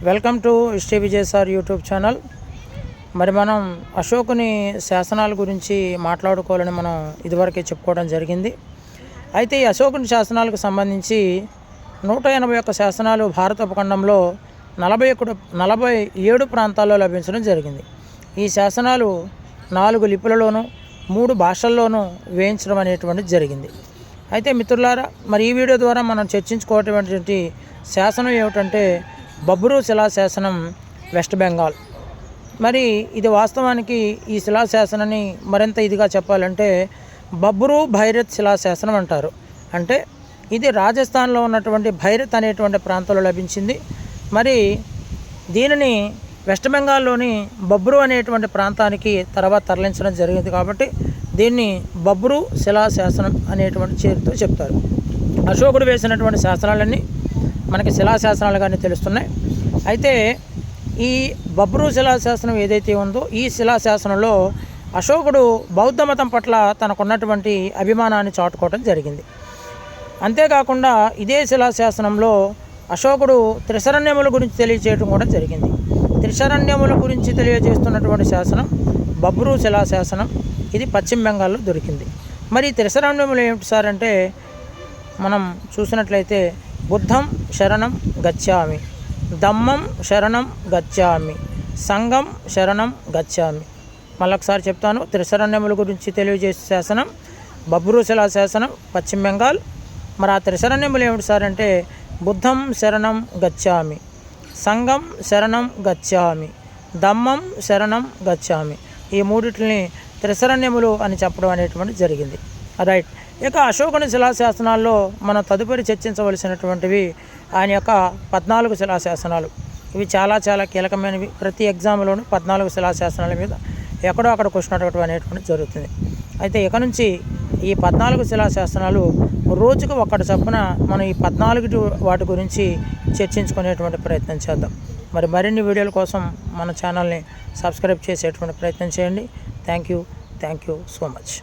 Welcome to Shri Vijay sir YouTube channel. మరి మనం అశోకుని శాసనాల గురించి మాట్లాడుకోవాలని మనం ఇదివరకే చెప్పుకోవడం జరిగింది. అయితే ఈ అశోకుని శాసనాలకు సంబంధించి 181 శాసనాలు భారత ఉపఖండంలో 47 ప్రాంతాల్లో లభించడం జరిగింది. ఈ శాసనాలు 4 లిపులలోనూ 3 భాషల్లోనూ వేయించడం అనేటువంటిది జరిగింది. అయితే మిత్రులారా, మరి ఈ వీడియో ద్వారా మనం చర్చించుకోవటటువంటి శాసనం ఏమిటంటే బబ్రు శిలాశాసనం, వెస్ట్ బెంగాల్. మరి ఇది వాస్తవానికి ఈ శిలాశాసనాన్ని మరింత ఇదిగా చెప్పాలంటే బబ్రు భైరత్ శిలాశాసనం అంటారు. అంటే ఇది రాజస్థాన్లో ఉన్నటువంటి భైరత్ అనేటువంటి ప్రాంతంలో లభించింది. మరి దీనిని వెస్ట్ బెంగాల్లోని బబ్రు అనేటువంటి ప్రాంతానికి తర్వాత తరలించడం జరిగింది. కాబట్టి దీన్ని బబ్రు శిలాశాసనం అనేటువంటి పేరుతో చెప్తారు. అశోకుడు వేసినటువంటి శాసనాలన్నీ మనకి శిలాశాసనాలుగానే తెలుస్తున్నాయి. అయితే ఈ బబ్రు శిలాశాసనం ఏదైతే ఉందో ఈ శిలాశాసనంలో అశోకుడు బౌద్ధ మతం పట్ల తనకున్నటువంటి అభిమానాన్ని చాటుకోవడం జరిగింది. అంతేకాకుండా ఇదే శిలాశాసనంలో అశోకుడు త్రిశరణ్యముల గురించి తెలియజేయడం కూడా జరిగింది. త్రిశరణ్యముల గురించి తెలియజేస్తున్నటువంటి శాసనం బబ్రు శిలాశాసనం. ఇది పశ్చిమ బెంగాల్లో దొరికింది. మరి త్రిశరణ్యములు ఏమిటి సార్ అంటే మనం చూసినట్లయితే బుద్ధం శరణం గచ్చామి, దమ్మం శరణం గచ్చామి, సంఘం శరణం గచ్చామి. మళ్ళొకసారి చెప్తాను. త్రిశరణ్యముల గురించి తెలియజేసే శాసనం బబ్రు శిలాశాసనం, పశ్చిమ బెంగాల్. మరి ఆ త్రిశరణ్యములు ఏమిటి సార్ అంటే బుద్ధం శరణం గచ్చామి, సంఘం శరణం గచ్చామి, దమ్మం శరణం గచ్చామి. ఈ మూడిటిని త్రిశరణ్యములు అని చెప్పడం అనేటువంటి జరిగింది. రైట్. ఇక అశోకుని శిలాశాసనాల్లో మనం తదుపరి చర్చించవలసినటువంటివి ఆయన యొక్క 14 శిలాశాసనాలు. ఇవి చాలా చాలా కీలకమైనవి. ప్రతి ఎగ్జామ్లోనూ 14 శిలాశాసనాల మీద ఎక్కడో అక్కడ క్వశ్చన్ అడగడం అనేటువంటి జరుగుతుంది. అయితే ఇక నుంచి ఈ 14 శిలాశాసనాలు రోజుకు ఒక్కటి చొప్పున మనం ఈ 14 వాటి గురించి చర్చించుకునేటువంటి ప్రయత్నం చేద్దాం. మరి మరిన్ని వీడియోల కోసం మన ఛానల్ని సబ్స్క్రైబ్ చేసేటువంటి ప్రయత్నం చేయండి. Thank you so much.